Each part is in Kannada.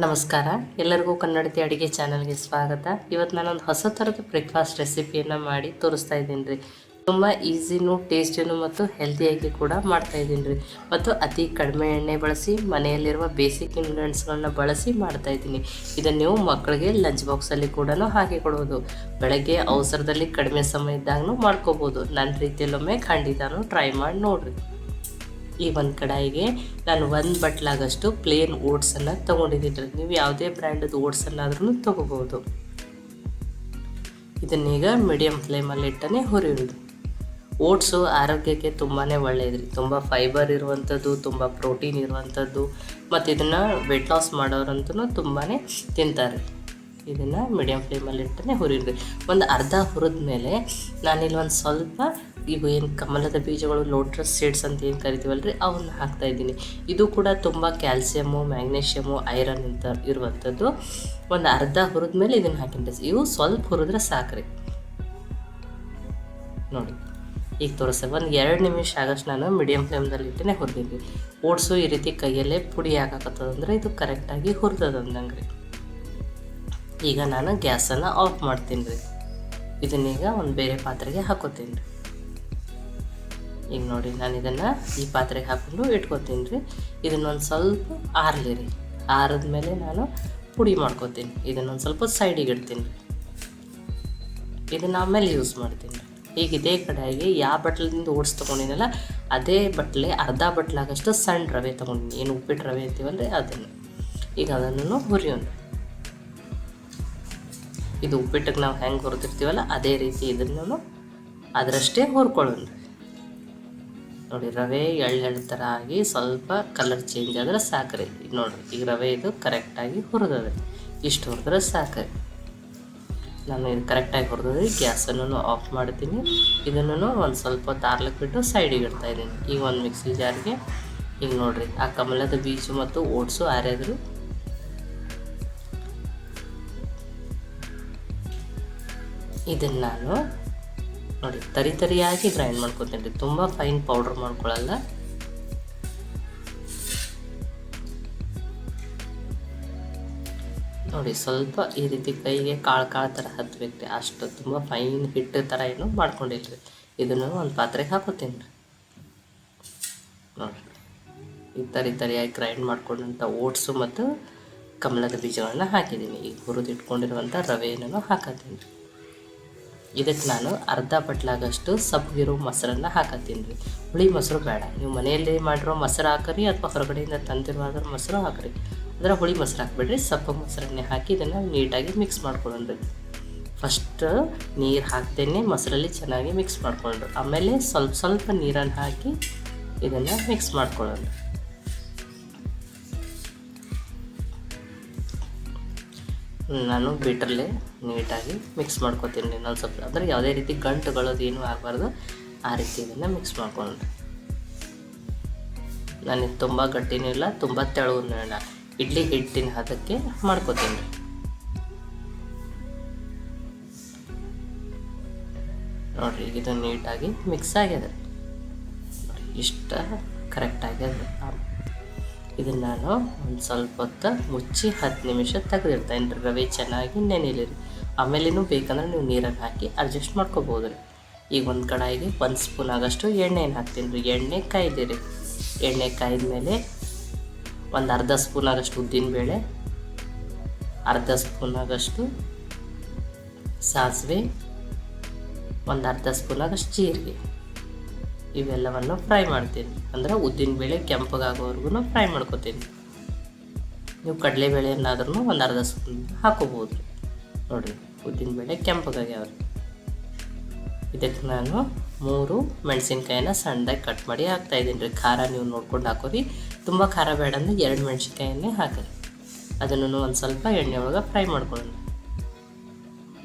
ನಮಸ್ಕಾರ, ಎಲ್ಲರಿಗೂ ಕನ್ನಡತಿ ಅಡುಗೆ ಚಾನಲ್ಗೆ ಸ್ವಾಗತ. ಇವತ್ತು ನಾನೊಂದು ಹೊಸ ಥರದ ಬ್ರೇಕ್ಫಾಸ್ಟ್ ರೆಸಿಪಿಯನ್ನು ಮಾಡಿ ತೋರಿಸ್ತಾ ಇದ್ದೀನಿ ರೀ. ತುಂಬ ಈಸಿನೂ ಟೇಸ್ಟಿನೂ ಮತ್ತು ಹೆಲ್ತಿಯಾಗಿ ಕೂಡ ಮಾಡ್ತಾಯಿದ್ದೀನಿ ರೀ. ಮತ್ತು ಅತಿ ಕಡಿಮೆ ಎಣ್ಣೆ ಬಳಸಿ ಮನೆಯಲ್ಲಿರುವ ಬೇಸಿಕ್ ಇಂಗ್ರೀಡಿಯೆಂಟ್ಸ್ಗಳನ್ನ ಬಳಸಿ ಮಾಡ್ತಾಯಿದ್ದೀನಿ. ಇದನ್ನು ನೀವು ಮಕ್ಕಳಿಗೆ ಲಂಚ್ ಬಾಕ್ಸಲ್ಲಿ ಕೂಡ ಹಾಕಿ ಕೊಡ್ಬೋದು. ಬೆಳಗ್ಗೆ ಅವಸರದಲ್ಲಿ ಕಡಿಮೆ ಸಮಯ ಇದ್ದಾಗೂ ಮಾಡ್ಕೋಬೋದು. ನನ್ನ ರೀತಿಯಲ್ಲೊಮ್ಮೆ ಖಂಡಿತನೂ ಟ್ರೈ ಮಾಡಿ ನೋಡಿರಿ. ಈ ಒಂದು ಕಡಾಯಿಗೆ ನಾನು 1 ಬಟ್ಲಾಗಷ್ಟು ಪ್ಲೇನ್ ಓಟ್ಸನ್ನು ತೊಗೊಂಡಿದ್ದೀನಿ. ನೀವು ಯಾವುದೇ ಬ್ರ್ಯಾಂಡದ್ದು ಓಟ್ಸನ್ನಾದ್ರೂ ತೊಗೋಬೋದು. ಇದನ್ನೀಗ ಮೀಡಿಯಮ್ ಫ್ಲೇಮಲ್ಲಿ ಇಟ್ಟನೆ ಹುರಿಯೋದು. ಓಟ್ಸು ಆರೋಗ್ಯಕ್ಕೆ ತುಂಬಾ ಒಳ್ಳೆಯದು. ತುಂಬ ಫೈಬರ್ ಇರುವಂಥದ್ದು, ತುಂಬ ಪ್ರೋಟೀನ್ ಇರುವಂಥದ್ದು, ಮತ್ತು ಇದನ್ನು ವೆಯ್ಟ್ ಲಾಸ್ ಮಾಡೋರಂತೂ ತುಂಬಾ ತಿಂತಾರೆ. ಇದನ್ನು ಮೀಡಿಯಮ್ ಫ್ಲೇಮಲ್ಲಿ ಇಟ್ಟನೆ ಹುರಿಯೋದು. ಒಂದು ಅರ್ಧ ಹುರಿದ ಮೇಲೆ ನಾನಿಲ್ಲಿ ಒಂದು ಸ್ವಲ್ಪ ಇವು ಏನು ಕಮಲದ ಬೀಜಗಳು, ಲೋಟಸ್ ಸೀಡ್ಸ್ ಅಂತ ಏನು ಕರಿತೀವಲ್ಲ ರೀ, ಅವನ್ನ ಹಾಕ್ತಾಯಿದ್ದೀನಿ. ಇದು ಕೂಡ ತುಂಬ ಕ್ಯಾಲ್ಸಿಯಮ್ಮು, ಮ್ಯಾಗ್ನೀಷಿಯಮು, ಐರನ್ ಅಂತ ಇರುವಂಥದ್ದು. ಒಂದು ಅರ್ಧ ಹುರಿದ ಮೇಲೆ ಇದನ್ನು ಹಾಕಿಂಡೆ. ಇವು ಸ್ವಲ್ಪ ಹುರಿದ್ರೆ ಸಾಕ್ರಿ. ನೋಡಿ ಈಗ ತೋರಿಸ್ತೇವೆ. ಒಂದು 2 ನಿಮಿಷ ಆಗಷ್ಟು ನಾನು ಮೀಡಿಯಮ್ ಫ್ಲೇಮ್ದಲ್ಲಿ ಇಟ್ಟನೆ ಹುರಿದೀನಿ. ಓಟ್ಸು ಈ ರೀತಿ ಕೈಯಲ್ಲೇ ಪುಡಿ ಹಾಕಾಕತ್ತದಂದ್ರೆ ಇದು ಕರೆಕ್ಟಾಗಿ ಹುರಿದದಂದಂಗೆ ರೀ. ಈಗ ನಾನು ಗ್ಯಾಸನ್ನು ಆಫ್ ಮಾಡ್ತೀನಿ ರೀ. ಇದನ್ನೀಗ ಒಂದು ಬೇರೆ ಪಾತ್ರೆಗೆ ಹಾಕೋತೀನಿ ರೀ. ಈಗ ನೋಡಿ ನಾನು ಇದನ್ನು ಈ ಪಾತ್ರೆಗೆ ಹಾಕ್ಕೊಂಡು ಇಟ್ಕೊತೀನಿ ರೀ. ಇದನ್ನೊಂದು ಸ್ವಲ್ಪ ಆರಲಿ ರೀ. ಆರಿದ ಮೇಲೆ ನಾನು ಪುಡಿ ಮಾಡ್ಕೊತೀನಿ. ಇದನ್ನೊಂದು ಸ್ವಲ್ಪ ಸೈಡಿಗೆ ಇಡ್ತೀನಿ ರೀ. ಇದನ್ನು ಆಮೇಲೆ ಯೂಸ್ ಮಾಡ್ತೀನಿ ರೀ. ಈಗ ಇದೇ ಕಡೆಗೆ ಯಾವ ಬಟ್ಲಿಂದ ಓಟ್ಸ್ ತೊಗೊಂಡಿನಲ್ಲ ಅದೇ ಬಟ್ಲೆ ಅರ್ಧ ಬಟ್ಲಾಗಷ್ಟು ಸಣ್ಣ ರವೆ ತೊಗೊಂಡಿನಿ. ಏನು ಉಪ್ಪಿಟ್ಟು ರವೆ ಅಂತೀವಲ್ಲ ಅದನ್ನು. ಈಗ ಅದನ್ನು ಹುರಿಯೋಣ. ಇದು ಉಪ್ಪಿಟ್ಟಿಗೆ ನಾವು ಹೆಂಗೆ ಹುರಿದಿರ್ತೀವಲ್ಲ ಅದೇ ರೀತಿ ಇದನ್ನು ಅದರಷ್ಟೇ ಹುರ್ಕೊಳ್ಳೋಣ. ನೋಡಿ ರವೆ ಎಳ್ಳೆಳ್ಳು ಥರ ಆಗಿ ಸ್ವಲ್ಪ ಕಲರ್ ಚೇಂಜ್ ಆದರೆ ಸಾಕ್ರಿ. ಈಗ ನೋಡಿರಿ ಈಗ ರವೆ ಇದು ಕರೆಕ್ಟಾಗಿ ಹುರಿದದೆ. ಇಷ್ಟು ಹುರಿದ್ರೆ ಸಾಕ್ರಿ. ನಾನು ಇದು ಕರೆಕ್ಟಾಗಿ ಹುರಿದ್ರೆ ಗ್ಯಾಸನ್ನು ಆಫ್ ಮಾಡ್ತೀನಿ. ಇದನ್ನು ಒಂದು ಸ್ವಲ್ಪ ಹೊತ್ತು ಆರ್ಲಿಕ್ಕೆ ಬಿಟ್ಟು ಸೈಡಿಗೆ ಇಡ್ತಾಯಿದ್ದೀನಿ. ಈಗ ಒಂದು ಮಿಕ್ಸಿ ಜಾರ್ಗೆ ಈಗ ನೋಡಿರಿ ಆ ಕಮಲದ ಬೀಜ ಮತ್ತು ಓಟ್ಸು ಆರ್ಯಾದ್ರು. ಇದನ್ನು ನಾನು ನೋಡಿ ತರಿಯಾಗಿ ಗ್ರೈಂಡ್ ಮಾಡ್ಕೊತೀನಿ ರೀ. ತುಂಬ ಫೈನ್ ಪೌಡ್ರ್ ಮಾಡ್ಕೊಳ್ಳಲ್ಲ. ನೋಡಿ ಸ್ವಲ್ಪ ಈ ರೀತಿ ಕೈಗೆ ಕಾಳು ಥರ ಹತ್ಬೇಕು ರೀ. ಅಷ್ಟು ತುಂಬ ಫೈನ್ ಹಿಟ್ಟು ಥರ ಏನು ಮಾಡ್ಕೊಂಡಿಲ್ಲ ರೀ. ಇದನ್ನು ಒಂದು ಪಾತ್ರೆಗೆ ಹಾಕೋತೀನಿ ರೀ. ನೋಡಿ ಈ ತರಿಯಾಗಿ ಗ್ರೈಂಡ್ ಮಾಡ್ಕೊಂಡಂಥ ಓಟ್ಸು ಮತ್ತು ಕಮಲದ ಬೀಜಗಳನ್ನ ಹಾಕಿದ್ದೀನಿ. ಈಗ ಹುರಿದಿಟ್ಕೊಂಡಿರುವಂಥ ರವೆಯನ್ನು ಹಾಕತ್ತೀನಿ ರೀ. ಇದಕ್ಕೆ ನಾನು ಅರ್ಧ ಬಟ್ಲಾಗಷ್ಟು ಸಪ್ಪಗಿರೋ ಮೊಸರನ್ನು ಹಾಕತ್ತೀನಿ ರೀ. ಹುಳಿ ಮೊಸರು ಬೇಡ. ನೀವು ಮನೆಯಲ್ಲಿ ಮಾಡಿರೋ ಮೊಸರು ಹಾಕಿರಿ ಅಥವಾ ಹೊರಗಡೆಯಿಂದ ತಂದಿರುವಾದ್ರೆ ಮೊಸರು ಹಾಕಿರಿ. ಅಂದರೆ ಹುಳಿ ಮೊಸರು ಹಾಕಿಬಿಡ್ರಿ. ಸಪ್ಪು ಮೊಸರನ್ನೇ ಹಾಕಿ ಇದನ್ನು ನೀಟಾಗಿ ಮಿಕ್ಸ್ ಮಾಡ್ಕೊಳ್ಳೋಣ್ರಿ. ಫಸ್ಟ್ ನೀರು ಹಾಕ್ತೇನೆ ಮೊಸರಲ್ಲಿ ಚೆನ್ನಾಗಿ ಮಿಕ್ಸ್ ಮಾಡ್ಕೊಂಡ್ರು. ಆಮೇಲೆ ಸ್ವಲ್ಪ ನೀರನ್ನು ಹಾಕಿ ಇದನ್ನು ಮಿಕ್ಸ್ ಮಾಡ್ಕೊಳ್ಳೋಣ. ನಾನು ಬೀಟ್ರಲ್ಲೇ ನೀಟಾಗಿ ಮಿಕ್ಸ್ ಮಾಡ್ಕೊತೀನಿ ರೀ. ನಾನು ಸ್ವಲ್ಪ ಅಂದರೆ ಯಾವುದೇ ರೀತಿ ಗಂಟುಗಳದ್ದು ಏನೂ ಆಗಬಾರ್ದು ಆ ರೀತಿ ಇದನ್ನು ಮಿಕ್ಸ್ ಮಾಡ್ಕೊಂಡ್ರಿ. ನಾನು ತುಂಬ ಗಟ್ಟಿನೂ ಇಲ್ಲ, ತುಂಬ ತೆಳುವೂ ಇಲ್ಲ. ಇಡ್ಲಿ ಹಿಟ್ಟಿನ ಹದಕ್ಕೆ ಮಾಡ್ಕೊತೀನಿ ರೀ. ನೋಡಿರಿ ಇದು ನೀಟಾಗಿ ಮಿಕ್ಸ್ ಆಗ್ಯದ. ನೋಡಿ ಇಷ್ಟ ಕರೆಕ್ಟ್ ಆಗ್ಯದ. ಇದನ್ನು ನಾನು ಒಂದು ಸ್ವಲ್ಪ ಹೊತ್ತು ಮುಚ್ಚಿ 10 ನಿಮಿಷ ತೆಗೆದಿರ್ತೀನಿ ರೀ. ರವೆ ಚೆನ್ನಾಗಿ ನೆನೆಲಿ ರೀ. ಆಮೇಲೇನು ಬೇಕಂದ್ರೆ ನೀವು ನೀರನ್ನು ಹಾಕಿ ಅಡ್ಜಸ್ಟ್ ಮಾಡ್ಕೊಬೋದು ರೀ. ಈಗ ಒಂದು ಕಡಾಯಿಗೆ 1 ಸ್ಪೂನ್ ಆಗಷ್ಟು ಎಣ್ಣೆಯನ್ನು ಹಾಕ್ತೀನಿ ರೀ. ಎಣ್ಣೆ ಕಾಯ್ದೆ ರೀ. ಎಣ್ಣೆ ಕಾಯ್ದ ಮೇಲೆ ಒಂದು ಅರ್ಧ ಸ್ಪೂನ್ ಆಗಷ್ಟು ಉದ್ದಿನಬೇಳೆ, ಅರ್ಧ ಸ್ಪೂನ್ ಆಗಷ್ಟು ಸಾಸಿವೆ, ಒಂದು ಅರ್ಧ ಸ್ಪೂನ್ ಆಗಷ್ಟು ಜೀರಿಗೆ, ಇವೆಲ್ಲವನ್ನು ಫ್ರೈ ಮಾಡ್ತೀನಿ. ಅಂದರೆ ಉದ್ದಿನಬೇಳೆ ಕೆಂಪಗಾಗೋವರೆಗೂ ಫ್ರೈ ಮಾಡ್ಕೊತೀನಿ. ನೀವು ಕಡಲೆಬೇಳೆಯನ್ನಾದ್ರೂ ಒಂದು ಅರ್ಧ ಸ್ಪೂನ್ ಹಾಕೋಬೋದು. ನೋಡಿರಿ ಉದ್ದಿನಬೇಳೆ ಕೆಂಪಗಾಗ್ಯಾವ್ರಿ. ಇದಕ್ಕೆ ನಾನು 3 ಮೆಣಸಿನ್ಕಾಯಿನ ಸಣ್ಣದಾಗಿ ಕಟ್ ಮಾಡಿ ಹಾಕ್ತಾಯಿದ್ದೀನಿ ರೀ. ಖಾರ ನೀವು ನೋಡ್ಕೊಂಡು ಹಾಕೋರಿ. ತುಂಬ ಖಾರ ಬೇಡ ಅಂದರೆ 2 ಮೆಣಸಿನ್ಕಾಯನ್ನೇ ಹಾಕಿರಿ. ಅದನ್ನು ಒಂದು ಸ್ವಲ್ಪ ಎಣ್ಣೆ ಒಳಗೆ ಫ್ರೈ ಮಾಡ್ಕೊಳ್ಳೋಣ.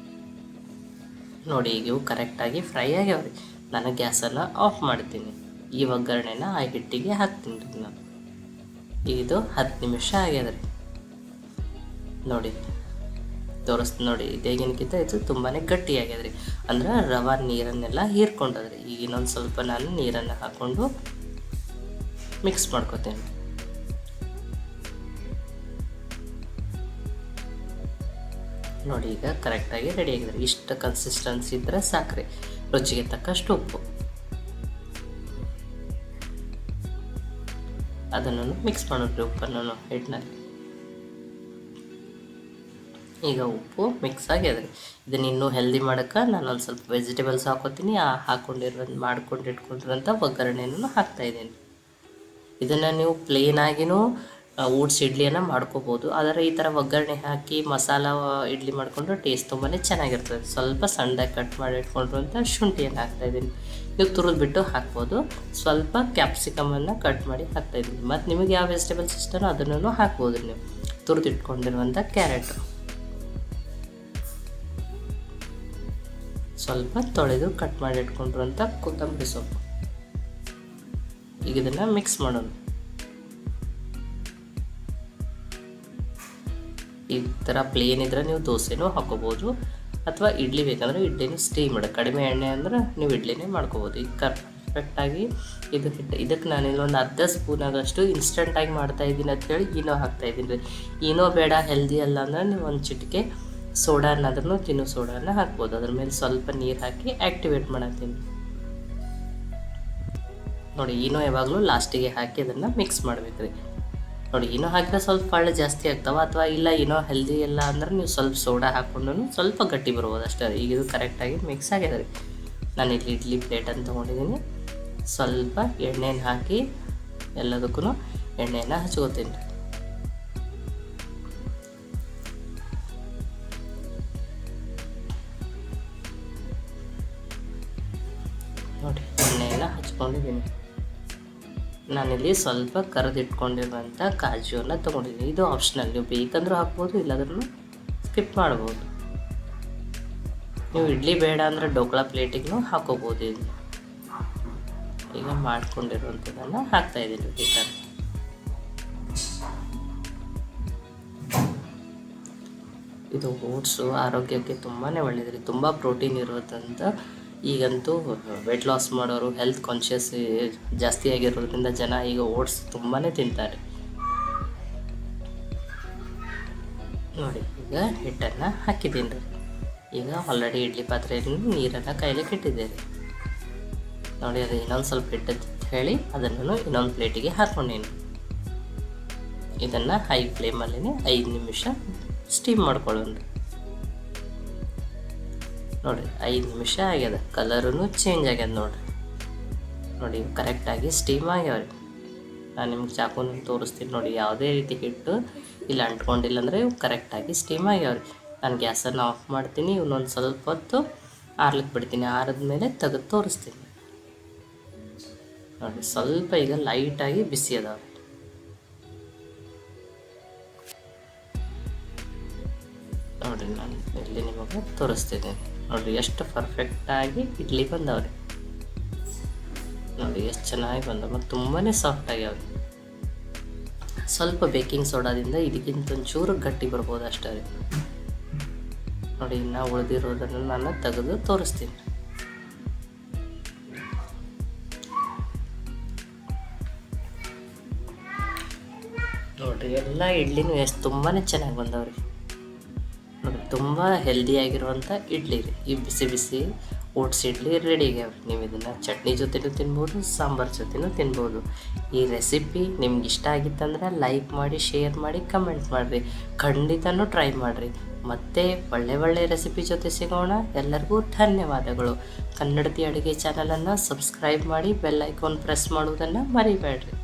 ನೋಡಿ ಈಗ ಇವು ಕರೆಕ್ಟಾಗಿ ಫ್ರೈ ಆಗ್ಯಾವ್ರಿ. ನಾನು ಗ್ಯಾಸನ್ನು ಆಫ್ ಮಾಡ್ತೀನಿ. ಈ ಒಗ್ಗರಣೆನ ಆ ಹಿಟ್ಟಿಗೆ ಹಾಕ್ತೀನಿ ರೀ. ನಾನು ಇದು 10 ನಿಮಿಷ ಆಗ್ಯದ ರೀ. ನೋಡಿ ತೋರಿಸ್ತೀನಿ ನೋಡಿ. ಇದೇಗಿನಕ್ಕಿಂತ ಇದು ತುಂಬಾ ಗಟ್ಟಿಯಾಗ್ಯದ ರೀ. ಅಂದ್ರೆ ರವೆ ನೀರನ್ನೆಲ್ಲ ಹೀರ್ಕೊಂಡದ್ರಿ. ಈಗ ಇನ್ನೊಂದು ಸ್ವಲ್ಪ ನಾನು ನೀರನ್ನು ಹಾಕ್ಕೊಂಡು ಮಿಕ್ಸ್ ಮಾಡ್ಕೊತೀನಿ. ನೋಡಿ ಈಗ ಕರೆಕ್ಟಾಗಿ ರೆಡಿಯಾಗಿದೆ. ಇಷ್ಟು ಕನ್ಸಿಸ್ಟೆನ್ಸಿ ಇದ್ದರೆ ಸಾಕ್ರಿ. ರುಚಿಗೆ ತಕ್ಕಷ್ಟು ಉಪ್ಪು, ಅದನ್ನು ಮಿಕ್ಸ್ ಮಾಡೋದ್ರಿ ಉಪ್ಪನ್ನು ಹಿಟ್ಟಿನಲ್ಲಿ. ಈಗ ಉಪ್ಪು ಮಿಕ್ಸ್ ಆಗ್ಯದ ರೀ. ಇದನ್ನು ಇನ್ನೂ ಹೆಲ್ದಿ ಮಾಡೋಕ್ಕೆ ನಾನು ಒಂದು ಸ್ವಲ್ಪ ವೆಜಿಟೇಬಲ್ಸ್ ಹಾಕೋತೀನಿ. ಮಾಡ್ಕೊಂಡಿಟ್ಕೊಂಡಿರೋಂಥ ಒಗ್ಗರಣೆಯನ್ನು ಹಾಕ್ತಾಯಿದ್ದೀನಿ. ಇದನ್ನು ನೀವು ಪ್ಲೇನಾಗಿಯೂ ಓಟ್ಸ್ ಇಡ್ಲಿಯನ್ನು ಮಾಡ್ಕೋಬೋದು. ಆದರೆ ಈ ಥರ ಒಗ್ಗರಣೆ ಹಾಕಿ ಮಸಾಲ ಇಡ್ಲಿ ಮಾಡಿಕೊಂಡ್ರೆ ಟೇಸ್ಟ್ ತುಂಬಾ ಚೆನ್ನಾಗಿರ್ತದೆ. ಸ್ವಲ್ಪ ಸಣ್ಣದಾಗಿ ಕಟ್ ಮಾಡಿ ಇಟ್ಕೊಂಡಿರುವಂಥ ಶುಂಠಿಯನ್ನು ಹಾಕ್ತಾಯಿದ್ದೀನಿ. ನೀವು ತುರಿದ್ಬಿಟ್ಟು ಹಾಕ್ಬೋದು. ಸ್ವಲ್ಪ ಕ್ಯಾಪ್ಸಿಕಮನ್ನು ಕಟ್ ಮಾಡಿ ಹಾಕ್ತಾಯಿದ್ದೀನಿ. ಮತ್ತು ನಿಮಗೆ ಯಾವ ವೆಜಿಟೇಬಲ್ಸ್ ಇಷ್ಟನೋ ಅದನ್ನು ಹಾಕ್ಬೋದು. ನೀವು ತುರಿದಿಟ್ಕೊಂಡಿರುವಂಥ ಕ್ಯಾರೆಟು, ಸ್ವಲ್ಪ ತೊಳೆದು ಕಟ್ ಮಾಡಿ ಇಟ್ಕೊಂಡಿರುವಂಥ ಕೊತ್ತಂಬರಿ ಸೊಪ್ಪು. ಈಗ ಇದನ್ನು ಮಿಕ್ಸ್ ಮಾಡೋಣ. ಈ ಥರ ಪ್ಲೇನ್ ಇದ್ದರೆ ನೀವು ದೋಸೆನೂ ಹಾಕೋಬೋದು, ಅಥವಾ ಇಡ್ಲಿ ಬೇಕಂದ್ರೆ ಇಡ್ಲಿನೂ ಸ್ಟೀಮ್ ಮಾಡಿ. ಕಡಿಮೆ ಎಣ್ಣೆ ಅಂದ್ರೆ ನೀವು ಇಡ್ಲಿನೇ ಮಾಡ್ಕೋಬೋದು. ಈಗ ಕರೆಕ್ಟಾಗಿ ಇದು ಹಿಟ್ಟು. ಇದಕ್ಕೆ ನಾನು ಇಲ್ಲೊಂದು ಅರ್ಧ ಸ್ಪೂನಾಗಷ್ಟು ಇನ್ಸ್ಟೆಂಟಾಗಿ ಮಾಡ್ತಾಯಿದ್ದೀನಿ ಅಂತ ಹೇಳಿ ಈನೋ ಹಾಕ್ತಾಯಿದ್ದೀನಿ ರೀ. ಈನೋ ಬೇಡ, ಹೆಲ್ದಿ ಅಲ್ಲ ಅಂದ್ರೆ ನೀವು ಒಂದು ಚಿಟಿಕೆ ಸೋಡಾ ಅನ್ನೋದ್ರೂ ತಿನ್ನೋ ಸೋಡಾನ ಹಾಕ್ಬೋದು. ಅದ್ರ ಮೇಲೆ ಸ್ವಲ್ಪ ನೀರು ಹಾಕಿ ಆ್ಯಕ್ಟಿವೇಟ್ ಮಾಡತ್ತೀನಿ ನೋಡಿ. ಈನೋ ಯಾವಾಗಲೂ ಲಾಸ್ಟಿಗೆ ಹಾಕಿ ಅದನ್ನು ಮಿಕ್ಸ್ ಮಾಡ್ಬೇಕು ರೀ. ನೋಡಿ, ಈನೋ ಹಾಕಿದ್ರೆ ಸ್ವಲ್ಪ ಹಳ್ಳು ಜಾಸ್ತಿ ಆಗ್ತಾವೆ, ಅಥವಾ ಇಲ್ಲ ಈನೋ ಹೆಲ್ದಿ ಇಲ್ಲ ಅಂದ್ರೆ ನೀವು ಸ್ವಲ್ಪ ಸೋಡಾ ಹಾಕ್ಕೊಂಡು ಸ್ವಲ್ಪ ಗಟ್ಟಿ ಬರ್ಬೋದು ಅಷ್ಟೇ. ಈಗ ಇದು ಕರೆಕ್ಟಾಗಿ ಮಿಕ್ಸ್ ಆಗಿದೆ ರೀ. ನಾನು ಇಲ್ಲಿ ಇಡ್ಲಿ ಪ್ಲೇಟನ್ನು ತೊಗೊಂಡಿದ್ದೀನಿ. ಸ್ವಲ್ಪ ಎಣ್ಣೆನ ಹಾಕಿ ಎಲ್ಲದಕ್ಕೂ ಎಣ್ಣೆಯನ್ನು ಹಚ್ಕೋತೀನಿ ರೀ. ನೋಡಿ, ಎಣ್ಣೆಯನ್ನು ಹಚ್ಕೊಂಡಿದ್ದೀನಿ. ನಾನಿಲ್ಲಿ ಸ್ವಲ್ಪ ಕರೆದಿಟ್ಕೊಂಡಿರುವಂಥ ಕಾಜುವನ್ನು ತೊಗೊಂಡಿದ್ದೀನಿ. ಇದು ಆಪ್ಷನಲ್, ನೀವು ಬೇಕಂದ್ರೂ ಹಾಕ್ಬೋದು, ಇಲ್ಲಾದ್ರೂ ಸ್ಕಿಪ್ ಮಾಡ್ಬೋದು. ನೀವು ಇಡ್ಲಿ ಬೇಡ ಅಂದರೆ ಡೋಕ್ಲಾ ಪ್ಲೇಟಿಗೂ ಹಾಕೋಬೋದು. ಇದು ಈಗ ಮಾಡ್ಕೊಂಡಿರುವಂಥದ್ದನ್ನು ಹಾಕ್ತಾಯಿದ್ದೀನಿ ಬೇಕಾದ್ರೆ. ಇದು ಓಟ್ಸು ಆರೋಗ್ಯಕ್ಕೆ ತುಂಬಾ ಒಳ್ಳೆಯದು ರೀ. ತುಂಬ ಪ್ರೋಟೀನ್ ಇರೋದಂತ. ಈಗಂತೂ ವೆಯ್ಟ್ ಲಾಸ್ ಮಾಡೋರು, ಹೆಲ್ತ್ ಕಾನ್ಷಿಯಸ್ ಜಾಸ್ತಿ ಆಗಿರೋದ್ರಿಂದ ಜನ ಈಗ ಓಟ್ಸ್ ತುಂಬಾ ತಿಂತಾರೆ. ನೋಡಿ, ಈಗ ಹಿಟ್ಟನ್ನು ಹಾಕಿದ್ದೀನಿ ರೀ. ಈಗ ಆಲ್ರೆಡಿ ಇಡ್ಲಿ ಪಾತ್ರೆಯಲ್ಲಿ ನೀರನ್ನು ಕಾಯ್ಲಿಕ್ಕೆ ಇಟ್ಟಿದ್ದೇನೆ ನೋಡಿ. ಅದು ಇನ್ನೊಂದು ಸ್ವಲ್ಪ ಹಿಟ್ಟಂತ ಹೇಳಿ ಅದನ್ನು ಇನ್ನೊಂದು ಪ್ಲೇಟಿಗೆ ಹಾಕ್ಕೊಂಡೀನಿ. ಇದನ್ನು ಹೈ ಫ್ಲೇಮಲ್ಲಿ 5 ನಿಮಿಷ ಸ್ಟೀಮ್ ಮಾಡ್ಕೊಳ್ಳೋಣ. ನೋಡಿ, 5 ನಿಮಿಷ ಆಗ್ಯದ. ಕಲರೂ ಚೇಂಜ್ ಆಗ್ಯದ ನೋಡಿರಿ. ನೋಡಿ, ಕರೆಕ್ಟಾಗಿ ಸ್ಟೀಮ್ ಆಗ್ಯಾವ ರೀ. ನಾನು ನಿಮ್ಗೆ ಚಾಕುನ ತೋರಿಸ್ತೀನಿ ನೋಡಿ. ಯಾವುದೇ ರೀತಿ ಹಿಟ್ಟು ಇಲ್ಲ ಅಂಟ್ಕೊಂಡಿಲ್ಲ ಅಂದರೆ ಇವು ಕರೆಕ್ಟಾಗಿ ಸ್ಟೀಮ್ ಆಗ್ಯಾವ ರೀ. ನಾನು ಗ್ಯಾಸನ್ನು ಆಫ್ ಮಾಡ್ತೀನಿ. ಇವನ್ನೊಂದು ಸ್ವಲ್ಪ ಹೊತ್ತು ಆರ್ಲಿಕ್ಕೆ ಬಿಡ್ತೀನಿ. ಆರಿದ್ಮೇಲೆ ತೆಗೆದು ತೋರಿಸ್ತೀನಿ ನೋಡಿ. ಸ್ವಲ್ಪ ಈಗ ಲೈಟಾಗಿ ಬಿಸಿ ಅದಾವೆ. ನೋಡಿ, ನಾನು ಇಲ್ಲಿ ನಿಮಗೆ ತೋರಿಸ್ತಿದ್ದೀನಿ ನೋಡಿರಿ ಎಷ್ಟು ಪರ್ಫೆಕ್ಟಾಗಿ ಇಡ್ಲಿ ಬಂದವ್ರಿ. ನೋಡಿ ಎಷ್ಟು ಚೆನ್ನಾಗಿ ಬಂದವು ಮತ್ತು ತುಂಬಾ ಸಾಫ್ಟ್ ಆಗ್ಯಾವ. ಸ್ವಲ್ಪ ಬೇಕಿಂಗ್ ಸೋಡಾದಿಂದ ಇದಕ್ಕಿಂತ ಒಂಚೂರು ಗಟ್ಟಿ ಬರ್ಬೋದು ಅಷ್ಟೇ ರೀ. ನೋಡಿ, ಇನ್ನು ಉಳಿದಿರೋದನ್ನು ನಾನು ತೆಗೆದು ತೋರಿಸ್ತೀನಿ. ನೋಡಿರಿ, ಎಲ್ಲ ಇಡ್ಲಿನೂ ಎಷ್ಟು ತುಂಬಾ ಚೆನ್ನಾಗಿ ಬಂದವ್ರಿ. ನೋಡಿ, ತುಂಬ ಹೆಲ್ದಿಯಾಗಿರುವಂಥ ಇಡ್ಲಿ ರೀ. ಈ ಬಿಸಿ ಬಿಸಿ ಓಟ್ಸ್ ಇಡ್ಲಿ ರೆಡಿ ಆಗ್ಯಾವ್ರಿ. ನೀವು ಇದನ್ನು ಚಟ್ನಿ ಜೊತೆನೂ ತಿನ್ಬೋದು, ಸಾಂಬಾರು ಜೊತೆನೂ ತಿನ್ಬೋದು. ಈ ರೆಸಿಪಿ ನಿಮ್ಗೆ ಇಷ್ಟ ಆಗಿತ್ತಂದ್ರೆ ಲೈಕ್ ಮಾಡಿ, ಶೇರ್ ಮಾಡಿ, ಕಮೆಂಟ್ ಮಾಡಿರಿ. ಖಂಡಿತನೂ ಟ್ರೈ ಮಾಡಿರಿ. ಮತ್ತೆ ಒಳ್ಳೆ ರೆಸಿಪಿ ಜೊತೆ ಸಿಗೋಣ. ಎಲ್ಲರಿಗೂ ಧನ್ಯವಾದಗಳು. ಕನ್ನಡತಿ ಅಡುಗೆ ಚಾನಲನ್ನು ಸಬ್ಸ್ಕ್ರೈಬ್ ಮಾಡಿ, ಬೆಲ್ ಐಕಾನ್ ಪ್ರೆಸ್ ಮಾಡುವುದನ್ನು ಮರಿಬೇಡ್ರಿ.